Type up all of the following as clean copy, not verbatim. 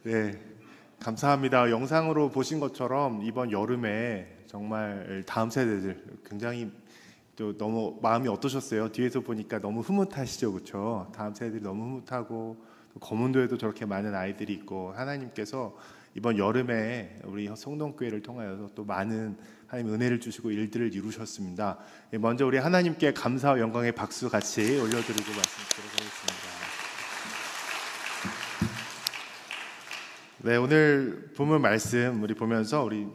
네, 감사합니다. 영상으로 보신 것처럼 이번 여름에 정말 다음 세대들 굉장히 또 너무 마음이 어떠셨어요? 뒤에서 보니까 너무 흐뭇하시죠, 그렇죠? 다음 세대들이 너무 흐뭇하고 또 검은도에도 저렇게 많은 아이들이 있고 하나님께서 이번 여름에 우리 성동교회를 통하여서 또 많은 하나님 은혜를 주시고 일들을 이루셨습니다. 먼저 우리 하나님께 감사와 영광의 박수 같이 올려드리고 말씀드리도록 하겠습니다. 네, 오늘 본문 말씀 우리 보면서 우리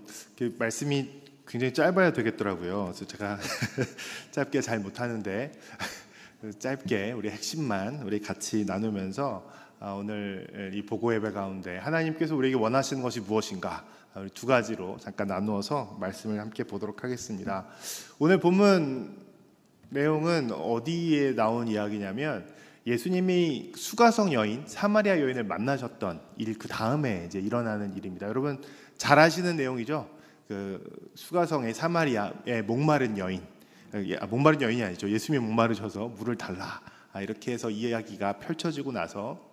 말씀이 굉장히 짧아야 되겠더라고요. 그래서 제가 짧게 잘 못하는데 짧게 우리 핵심만 우리 같이 나누면서 오늘 이 보고 예배 가운데 하나님께서 우리에게 원하시는 것이 무엇인가 우리 두 가지로 잠깐 나누어서 말씀을 함께 보도록 하겠습니다. 오늘 본문 내용은 어디에 나온 이야기냐면 예수님이 수가성 여인, 사마리아 여인을 만나셨던 일 그 다음에 이제 일어나는 일입니다. 여러분 잘 아시는 내용이죠. 그 수가성의 사마리아의 목마른 여인, 목마른 여인이 아니죠. 예수님이 목마르셔서 물을 달라 이렇게 해서 이야기가 펼쳐지고 나서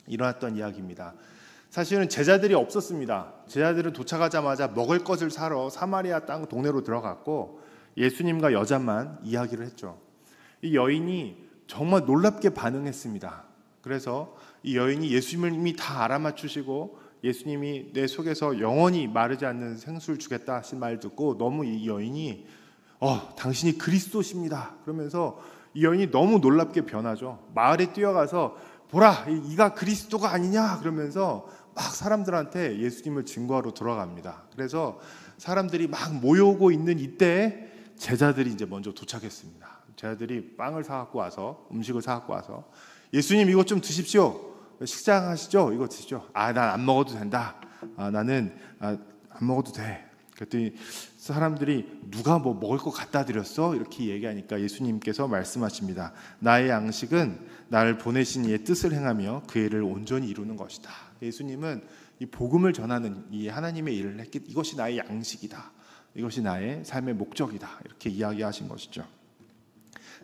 일어났던 이야기입니다. 사실은 제자들이 없었습니다. 제자들은 도착하자마자 먹을 것을 사러 사마리아 땅 동네로 들어갔고 예수님과 여자만 이야기를 했죠. 이 여인이 정말 놀랍게 반응했습니다. 그래서 이 여인이 예수님을 이미 다 알아맞추시고 예수님이 내 속에서 영원히 마르지 않는 생수를 주겠다 하신 말 듣고 너무 이 여인이 당신이 그리스도십니다 그러면서 이 여인이 너무 놀랍게 변하죠. 마을에 뛰어가서 보라 이가 그리스도가 아니냐 그러면서 막 사람들한테 예수님을 증거하러 들어갑니다. 그래서 사람들이 막 모여오고 있는 이때에 제자들이 이제 먼저 도착했습니다. 제자들이 빵을 사갖고 와서 음식을 사갖고 와서 예수님 이것 좀 드십시오. 식사하시죠? 이거 드시죠. 난 안 먹어도 된다. 나는 안 먹어도 돼. 그랬더니 사람들이 누가 뭐 먹을 거 갖다 드렸어? 이렇게 얘기하니까 예수님께서 말씀하십니다. 나의 양식은 나를 보내신 이의 뜻을 행하며 그 일을 온전히 이루는 것이다. 예수님은 이 복음을 전하는 이 하나님의 일을 했기 이것이 나의 양식이다. 이것이 나의 삶의 목적이다. 이렇게 이야기하신 것이죠.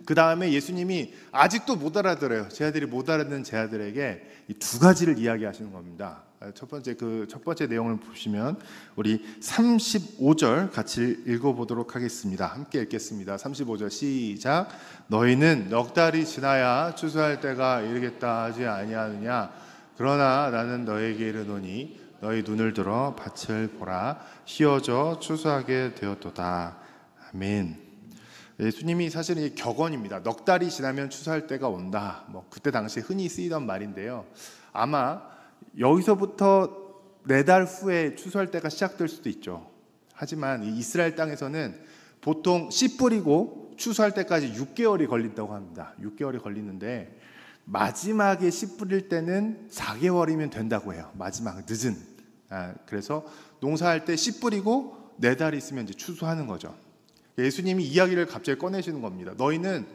그 다음에 예수님이 아직도 못 알아들어요. 제자들이 못 알아듣는 제자들에게 이 두 가지를 이야기하시는 겁니다. 첫 번째 내용을 보시면 우리 35절 같이 읽어보도록 하겠습니다. 함께 읽겠습니다. 35절 시작. 너희는 넉 달이 지나야 추수할 때가 이르겠다 하지 아니하느냐. 그러나 나는 너희에게 이르노니 너희 눈을 들어 밭을 보라. 휘어져 추수하게 되었도다. 아멘. 예수님이 사실은 이 격언입니다. 넉 달이 지나면 추수할 때가 온다. 그때 당시 흔히 쓰이던 말인데요. 아마 여기서부터 4달 후에 추수할 때가 시작될 수도 있죠. 하지만 이 이스라엘 땅에서는 보통 씨 뿌리고 추수할 때까지 6개월이 걸린다고 합니다. 6개월이 걸리는데 마지막에 씨 뿌릴 때는 4개월이면 된다고 해요. 마지막 늦은. 그래서 농사할 때 씨 뿌리고 4달 있으면 이제 추수하는 거죠. 예수님이 이야기를 갑자기 꺼내시는 겁니다. 너희는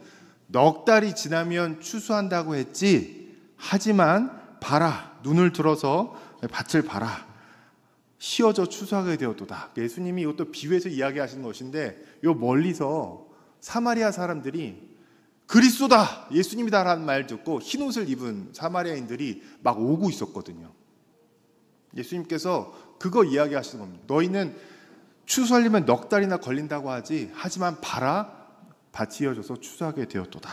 넉 달이 지나면 추수한다고 했지. 하지만 봐라. 눈을 들어서 밭을 봐라. 휘어져 추수하게 되었도다. 예수님이 이것도 비유해서 이야기하시는 것인데 요 멀리서 사마리아 사람들이 그리스도다. 예수님이다라는 말 듣고 흰옷을 입은 사마리아인들이 막 오고 있었거든요. 예수님께서 그거 이야기하시는 겁니다. 너희는 추수하려면 넉 달이나 걸린다고 하지. 하지만 봐라. 밭이 휘어져서 추수하게 되었도다.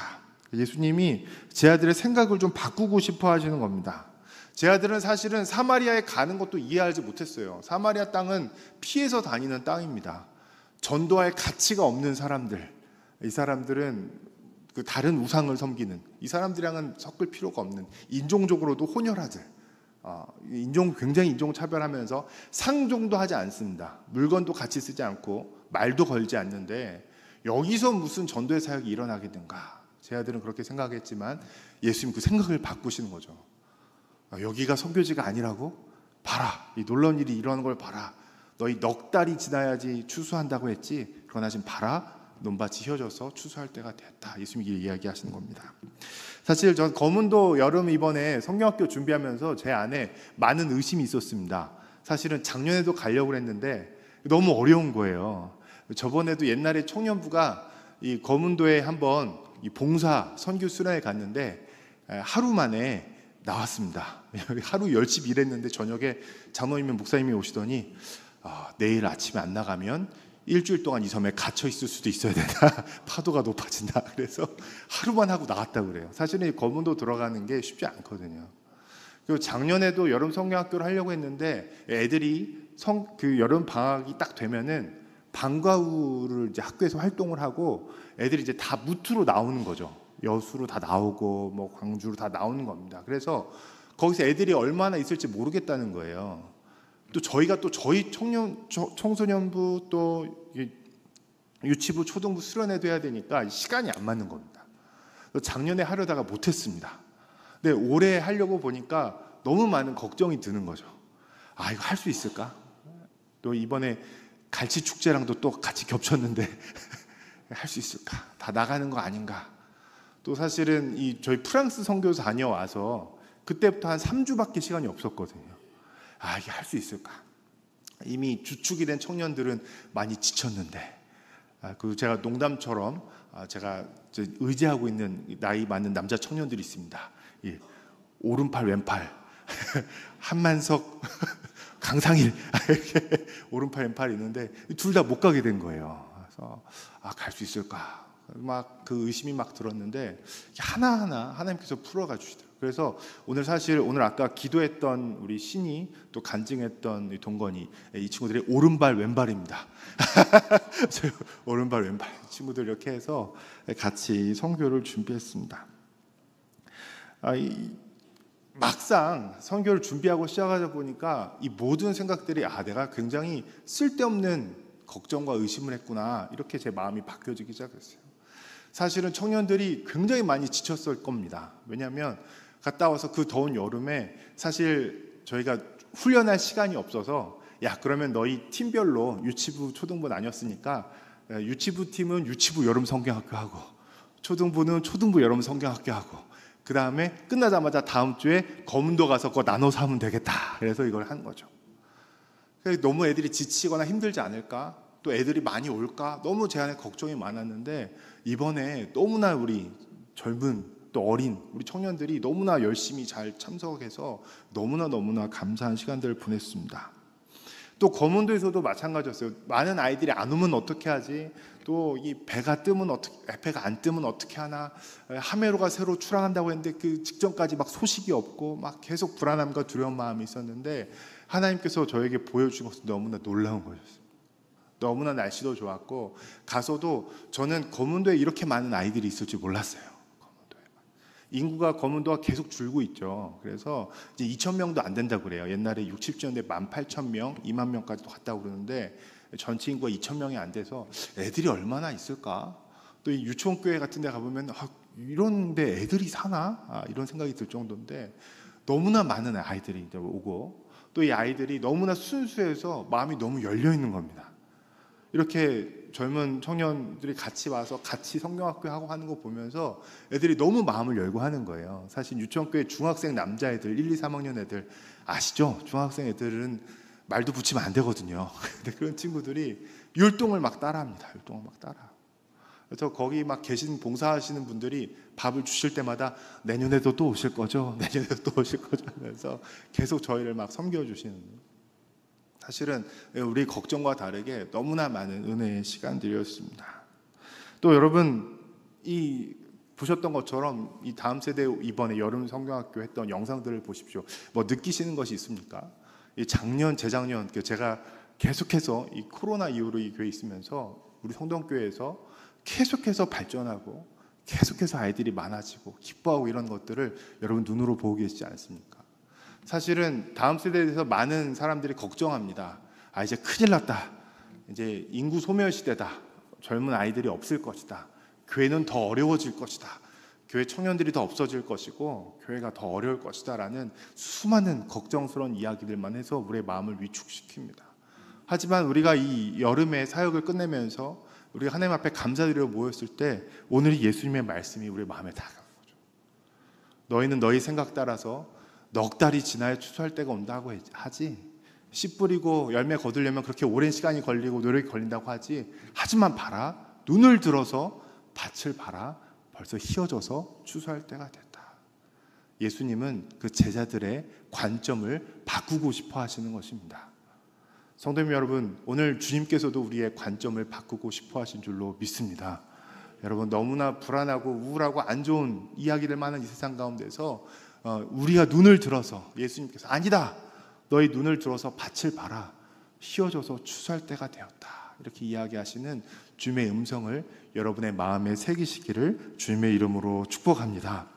예수님이 제 아들의 생각을 좀 바꾸고 싶어 하시는 겁니다. 제 아들은 사실은 사마리아에 가는 것도 이해하지 못했어요. 사마리아 땅은 피해서 다니는 땅입니다. 전도할 가치가 없는 사람들. 이 사람들은 그 다른 우상을 섬기는 이 사람들이랑은 섞을 필요가 없는 인종적으로도 혼혈아들. 굉장히 인종차별하면서 상종도 하지 않습니다. 물건도 같이 쓰지 않고 말도 걸지 않는데 여기서 무슨 전도의 사역이 일어나겠는가. 제 아들은 그렇게 생각했지만 예수님 그 생각을 바꾸시는 거죠. 여기가 선교지가 아니라고? 봐라. 이 놀라운 일이 일어나는 걸 봐라. 너희 넉 달이 지나야지 추수한다고 했지. 그러나 지금 봐라. 논밭이 휘어져서 추수할 때가 됐다. 예수님이 이야기하시는 겁니다. 사실 전 검은도 여름 이번에 성경학교 준비하면서 제 안에 많은 의심이 있었습니다. 사실은 작년에도 가려고 했는데 너무 어려운 거예요. 저번에도 옛날에 청년부가 이 검은도에 한번 이 봉사 선교 수련회 갔는데 하루 만에 나왔습니다. 하루 열심히 일했는데 저녁에 장로님이 목사님이 오시더니 내일 아침에 안 나가면 일주일 동안 이 섬에 갇혀 있을 수도 있어야 된다. 파도가 높아진다. 그래서 하루만 하고 나갔다고 그래요. 사실은 이 거문도 들어가는 게 쉽지 않거든요. 그리고 작년에도 여름 성경학교를 하려고 했는데 애들이 그 여름 방학이 딱 되면은 방과 후를 이제 학교에서 활동을 하고 애들이 이제 다 무트로 나오는 거죠. 여수로 다 나오고 뭐 광주로 다 나오는 겁니다. 그래서 거기서 애들이 얼마나 있을지 모르겠다는 거예요. 또 저희가 또 저희 청소년부 또 유치부 초등부 수련회도 해야 되니까 시간이 안 맞는 겁니다. 작년에 하려다가 못했습니다. 근데 올해 하려고 보니까 너무 많은 걱정이 드는 거죠. 이거 할 수 있을까? 또 이번에 갈치 축제랑도 또 같이 겹쳤는데 할 수 있을까? 다 나가는 거 아닌가? 또 사실은 저희 프랑스 선교사 다녀와서 그때부터 한 3주밖에 시간이 없었거든요. 이게 할 수 있을까? 이미 주축이 된 청년들은 많이 지쳤는데, 그리고 제가 농담처럼 제가 의지하고 있는 나이 많은 남자 청년들이 있습니다. 오른팔 왼팔 한만석 강상일 이렇게 오른팔 왼팔이 있는데 둘 다 못 가게 된 거예요. 그래서 갈 수 있을까? 막 그 의심이 막 들었는데 하나하나 하나님께서 풀어가 주시더라고요. 그래서 오늘 아까 기도했던 우리 신이 또 간증했던 동건이 이 친구들이 오른발 왼발입니다. 오른발 왼발 친구들 이렇게 해서 같이 선교를 준비했습니다. 막상 선교를 준비하고 시작하다 보니까 이 모든 생각들이 내가 굉장히 쓸데없는 걱정과 의심을 했구나, 이렇게 제 마음이 바뀌어지기 시작했어요. 사실은 청년들이 굉장히 많이 지쳤을 겁니다. 왜냐하면 갔다 와서 그 더운 여름에 사실 저희가 훈련할 시간이 없어서 그러면 너희 팀별로 유치부 초등부 나뉘었으니까 유치부 팀은 유치부 여름 성경학교 하고 초등부는 초등부 여름 성경학교 하고 그 다음에 끝나자마자 다음 주에 거문도 가서 그거 나눠서 하면 되겠다. 그래서 이걸 한 거죠. 너무 애들이 지치거나 힘들지 않을까? 또 애들이 많이 올까? 너무 제 안에 걱정이 많았는데 이번에 너무나 우리 젊은 또 어린 우리 청년들이 너무나 열심히 잘 참석해서 너무나 감사한 시간들을 보냈습니다. 또 거문도에서도 마찬가지였어요. 많은 아이들이 안 오면 어떻게 하지? 또 이 배가 안 뜨면 어떻게 하나? 하메로가 새로 출항한다고 했는데 그 직전까지 막 소식이 없고 막 계속 불안함과 두려운 마음이 있었는데 하나님께서 저에게 보여주신 것은 너무나 놀라운 거였어요. 너무나 날씨도 좋았고 가서도 저는 거문도에 이렇게 많은 아이들이 있을 줄 몰랐어요. 인구가 거문도가 계속 줄고 있죠. 그래서 이제 2,000명도 안 된다고 그래요. 옛날에 60, 70년대 18,000명, 2만 명까지도 갔다고 그러는데 전체 인구가 2,000명이 안 돼서 애들이 얼마나 있을까? 또 이 유치원 교회 같은 데 가보면 이런 데 애들이 사나? 이런 생각이 들 정도인데 너무나 많은 아이들이 이제 오고 또 이 아이들이 너무나 순수해서 마음이 너무 열려 있는 겁니다. 이렇게 젊은 청년들이 같이 와서 같이 성경학교 하고 하는 거 보면서 애들이 너무 마음을 열고 하는 거예요. 사실 유치원교회 중학생 남자애들 1, 2, 3학년 애들 아시죠? 중학생 애들은 말도 붙이면 안 되거든요. 근데 그런 친구들이 율동을 막 따라합니다. 율동을 막 따라. 그래서 거기 막 계신 봉사하시는 분들이 밥을 주실 때마다 내년에도 또 오실 거죠? 내년에도 또 오실 거죠? 그래서 계속 저희를 막 섬겨주시는, 사실은 우리 걱정과 다르게 너무나 많은 은혜의 시간들이었습니다. 또 여러분 보셨던 것처럼 이 다음 세대 이번에 여름 성경학교 했던 영상들을 보십시오. 뭐 느끼시는 것이 있습니까? 재작년 제가 계속해서 이 코로나 이후로 이 교회에 있으면서 우리 성동교회에서 계속해서 발전하고 계속해서 아이들이 많아지고 기뻐하고 이런 것들을 여러분 눈으로 보고 계시지 않습니까? 사실은 다음 세대에 대해서 많은 사람들이 걱정합니다. 이제 큰일 났다. 이제 인구 소멸 시대다. 젊은 아이들이 없을 것이다. 교회는 더 어려워질 것이다. 교회 청년들이 더 없어질 것이고 교회가 더 어려울 것이다 라는 수많은 걱정스러운 이야기들만 해서 우리의 마음을 위축시킵니다. 하지만 우리가 이 여름에 사역을 끝내면서 우리가 하나님 앞에 감사드리러 모였을 때 오늘 예수님의 말씀이 우리 마음에 다가오는 거죠. 너희는 너희 생각 따라서 넉 달이 지나야 추수할 때가 온다고 하지, 씨 뿌리고 열매 거두려면 그렇게 오랜 시간이 걸리고 노력이 걸린다고 하지, 하지만 봐라, 눈을 들어서 밭을 봐라, 벌써 희어져서 추수할 때가 됐다. 예수님은 그 제자들의 관점을 바꾸고 싶어 하시는 것입니다. 성도님 여러분, 오늘 주님께서도 우리의 관점을 바꾸고 싶어 하신 줄로 믿습니다. 여러분, 너무나 불안하고 우울하고 안 좋은 이야기를 많은 이 세상 가운데서 우리가 눈을 들어서 예수님께서 아니다, 너희 눈을 들어서 밭을 봐라, 휘어져서 추수할 때가 되었다, 이렇게 이야기하시는 주님의 음성을 여러분의 마음에 새기시기를 주님의 이름으로 축복합니다.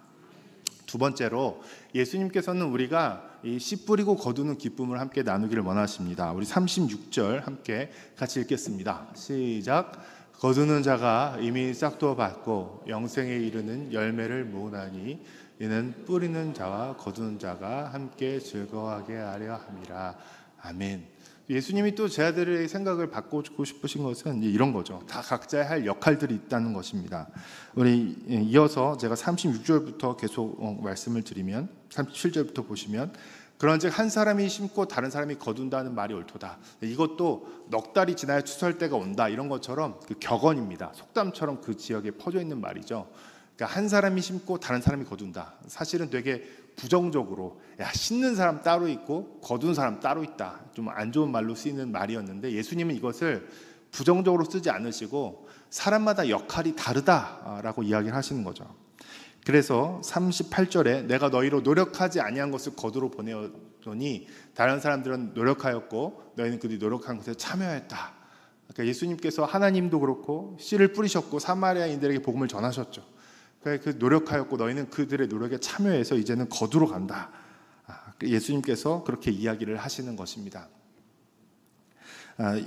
두 번째로, 예수님께서는 우리가 이 씨 뿌리고 거두는 기쁨을 함께 나누기를 원하십니다. 우리 36절 함께 같이 읽겠습니다. 시작. 거두는 자가 이미 싹도 받고 영생에 이르는 열매를 모으나니 이는 뿌리는 자와 거두는 자가 함께 즐거워하게 하려 함이라. 아멘. 예수님이 또 제자들의 생각을 바꾸고 싶으신 것은 이런 거죠. 다 각자의 할 역할들이 있다는 것입니다. 우리 이어서 제가 36절부터 계속 말씀을 드리면 37절부터 보시면, 그런즉 한 사람이 심고 다른 사람이 거둔다는 말이 옳도다. 이것도 넉 달이 지나야 추수할 때가 온다, 이런 것처럼 그 격언입니다. 속담처럼 그 지역에 퍼져 있는 말이죠. 그러니까 한 사람이 심고 다른 사람이 거둔다. 사실은 되게 부정적으로, 야, 심는 사람 따로 있고 거둔 사람 따로 있다, 좀 안 좋은 말로 쓰이는 말이었는데, 예수님은 이것을 부정적으로 쓰지 않으시고 사람마다 역할이 다르다라고 이야기를 하시는 거죠. 그래서 38절에 내가 너희로 노력하지 아니한 것을 거두러 보내었더니 다른 사람들은 노력하였고 너희는 그들이 노력한 것에 참여했다. 그러니까 예수님께서 하나님도 그렇고 씨를 뿌리셨고 사마리아인들에게 복음을 전하셨죠. 그 노력하였고 너희는 그들의 노력에 참여해서 이제는 거두러 간다. 예수님께서 그렇게 이야기를 하시는 것입니다.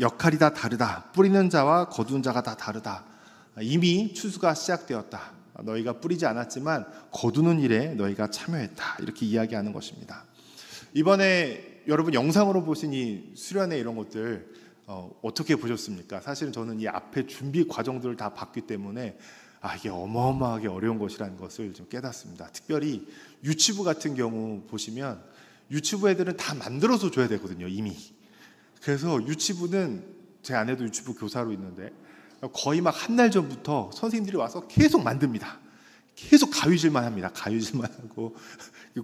역할이 다 다르다. 뿌리는 자와 거두는 자가 다 다르다. 이미 추수가 시작되었다. 너희가 뿌리지 않았지만 거두는 일에 너희가 참여했다. 이렇게 이야기하는 것입니다. 이번에 여러분 영상으로 보신 이 수련회 이런 것들 어떻게 보셨습니까? 사실은 저는 이 앞에 준비 과정들을 다 봤기 때문에 이게 어마어마하게 어려운 것이라는 것을 좀 깨닫습니다. 특별히 유치부 같은 경우 보시면 유치부 애들은 다 만들어서 줘야 되거든요, 이미. 그래서 유치부는, 제 아내도 유치부 교사로 있는데 거의 막 한 달 전부터 선생님들이 와서 계속 만듭니다. 계속 가위질만 합니다. 가위질만 하고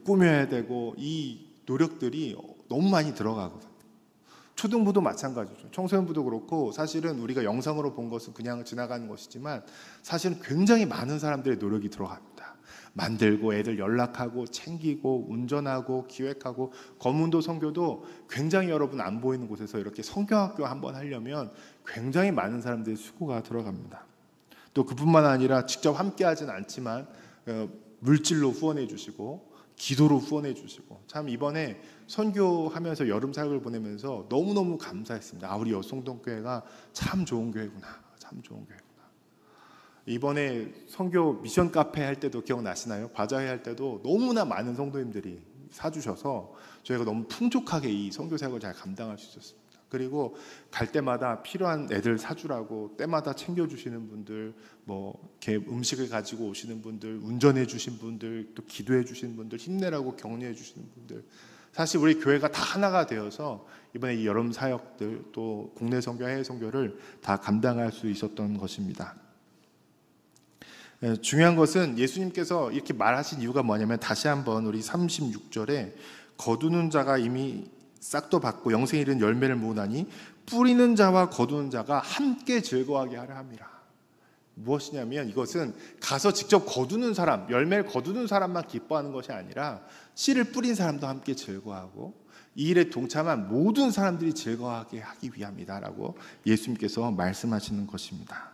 꾸며야 되고, 이 노력들이 너무 많이 들어가거든요. 초등부도 마찬가지죠. 청소년부도 그렇고, 사실은 우리가 영상으로 본 것은 그냥 지나가는 것이지만 사실은 굉장히 많은 사람들의 노력이 들어갑니다. 만들고 애들 연락하고 챙기고 운전하고 기획하고, 검문도 선교도 굉장히 여러분 안 보이는 곳에서 이렇게 성경학교 한번 하려면 굉장히 많은 사람들의 수고가 들어갑니다. 또 그뿐만 아니라 직접 함께 하진 않지만 물질로 후원해 주시고 기도로 후원해 주시고, 참 이번에 선교하면서 여름 사역을 보내면서 너무너무 감사했습니다. 우리 여성동교회가 참 좋은 교회구나, 참 좋은 교회구나. 이번에 선교 미션 카페 할 때도 기억나시나요? 바자회 할 때도 너무나 많은 성도님들이 사주셔서 저희가 너무 풍족하게 이 선교 사역을 잘 감당할 수 있었습니다. 그리고 갈 때마다 필요한 애들 사주라고 때마다 챙겨주시는 분들, 뭐 이렇게 음식을 가지고 오시는 분들, 운전해 주신 분들, 또 기도해 주시는 분들, 힘내라고 격려해 주시는 분들, 사실 우리 교회가 다 하나가 되어서 이번에 이 여름 사역들, 또 국내 선교, 해외 선교를 다 감당할 수 있었던 것입니다. 중요한 것은 예수님께서 이렇게 말하신 이유가 뭐냐면, 다시 한번 우리 36절에 거두는 자가 이미 싹도 받고 영생에 이른 열매를 모으나니 뿌리는 자와 거두는 자가 함께 즐거워하게 하려 함이라. 무엇이냐면, 이것은 가서 직접 거두는 사람, 열매를 거두는 사람만 기뻐하는 것이 아니라 씨를 뿌린 사람도 함께 즐거워하고 이 일에 동참한 모든 사람들이 즐거워하게 하기 위함이다라고 예수님께서 말씀하시는 것입니다.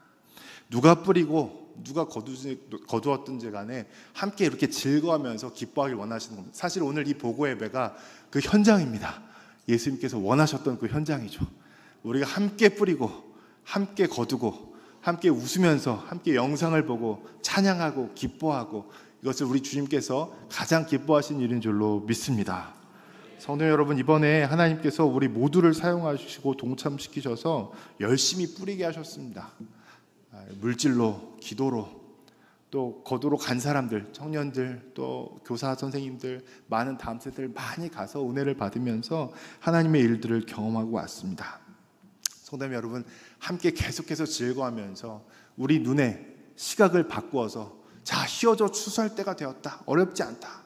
누가 뿌리고 누가 거두었든지 간에 함께 이렇게 즐거워하면서 기뻐하길 원하시는 겁니다. 사실 오늘 이 보고 예배가 그 현장입니다. 예수님께서 원하셨던 그 현장이죠. 우리가 함께 뿌리고 함께 거두고 함께 웃으면서 함께 영상을 보고 찬양하고 기뻐하고, 이것을 우리 주님께서 가장 기뻐하신 일인 줄로 믿습니다. 성도 여러분, 이번에 하나님께서 우리 모두를 사용하시고 동참시키셔서 열심히 뿌리게 하셨습니다. 물질로, 기도로, 또 거두러 간 사람들, 청년들, 또 교사 선생님들, 많은 다음 세대들 많이 가서 은혜를 받으면서 하나님의 일들을 경험하고 왔습니다. 성도 여러분, 함께 계속해서 즐거워하면서 우리 눈에 시각을 바꾸어서, 자, 휘어져 추수할 때가 되었다, 어렵지 않다,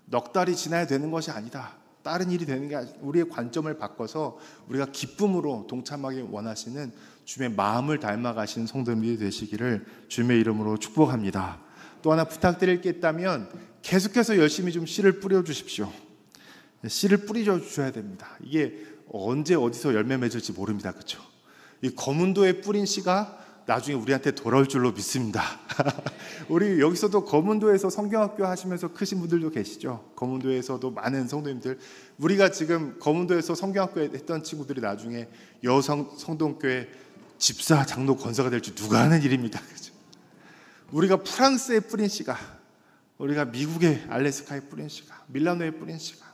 넉 달이 지나야 되는 것이 아니다. 다른 일이 되는 게 아니라 우리의 관점을 바꿔서 우리가 기쁨으로 동참하기 원하시는 주님의 마음을 닮아가시는 성도님들이 되시기를 주님의 이름으로 축복합니다. 또 하나 부탁드릴 게 있다면 계속해서 열심히 좀 씨를 뿌려주십시오. 씨를 뿌려주셔야 됩니다. 이게 언제 어디서 열매 맺을지 모릅니다. 그렇죠? 이 거문도에 뿌린 씨가 나중에 우리한테 돌아올 줄로 믿습니다. 우리 여기서도 거문도에서 성경학교 하시면서 크신 분들도 계시죠. 거문도에서도 많은 성도님들, 우리가 지금 거문도에서 성경학교 했던 친구들이 나중에 여성 성동교회 집사, 장로, 권사가 될지 누가 하는 일입니다. 그렇죠? 우리가 프랑스에 뿌린 씨가, 우리가 미국의 알래스카에 뿌린 씨가, 밀라노에 뿌린 씨가,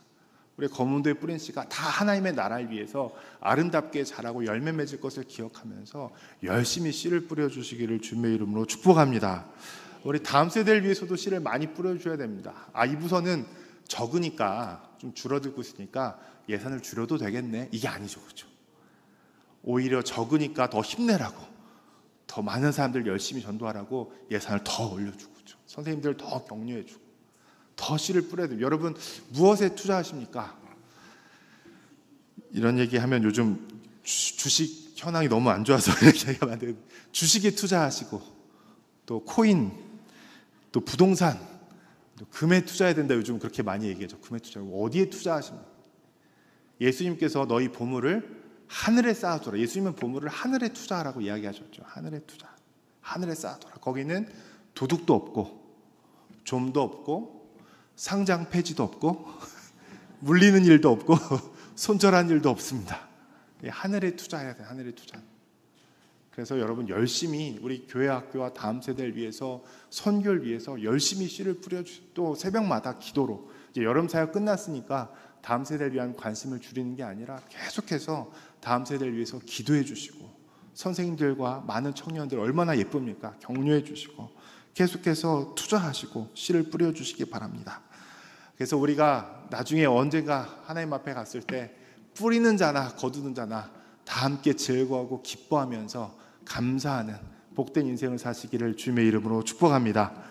우리 거문도에 뿌린 씨가 다 하나님의 나라를 위해서 아름답게 자라고 열매 맺을 것을 기억하면서 열심히 씨를 뿌려주시기를 주님의 이름으로 축복합니다. 우리 다음 세대를 위해서도 씨를 많이 뿌려줘야 됩니다. 이 부서는 적으니까 좀 줄어들고 있으니까 예산을 줄여도 되겠네, 이게 아니죠. 그렇죠? 오히려 적으니까 더 힘내라고, 더 많은 사람들 열심히 전도하라고 예산을 더 올려주고, 그렇죠? 선생님들 더 격려해주고, 더 씨를 뿌려야 돼요. 여러분 무엇에 투자하십니까? 이런 얘기하면 요즘 주식 현황이 너무 안 좋아서 이렇게 얘기하면 안 돼요. 주식에 투자하시고, 또 코인, 또 부동산, 또 금에 투자해야 된다, 요즘 그렇게 많이 얘기하죠. 금에 투자하고 어디에 투자하십니까? 예수님께서 너희 보물을 하늘에 쌓아둬라. 예수님은 보물을 하늘에 투자하라고 이야기하셨죠. 하늘에 투자, 하늘에 쌓아둬라. 거기는 도둑도 없고 좀도 없고 상장 폐지도 없고 물리는 일도 없고 손절한 일도 없습니다. 하늘에 투자해야 돼. 하늘에 투자. 그래서 여러분 열심히 우리 교회 학교와 다음 세대를 위해서, 선교를 위해서 열심히 씨를 뿌려주시고, 또 새벽마다 기도로, 이제 여름 사역 끝났으니까 다음 세대를 위한 관심을 줄이는 게 아니라 계속해서 다음 세대를 위해서 기도해 주시고, 선생님들과 많은 청년들 얼마나 예쁩니까? 격려해 주시고 계속해서 투자하시고 씨를 뿌려주시기 바랍니다. 그래서 우리가 나중에 언젠가 하나님 앞에 갔을 때 뿌리는 자나 거두는 자나 다 함께 즐거워하고 기뻐하면서 감사하는 복된 인생을 사시기를 주님의 이름으로 축복합니다.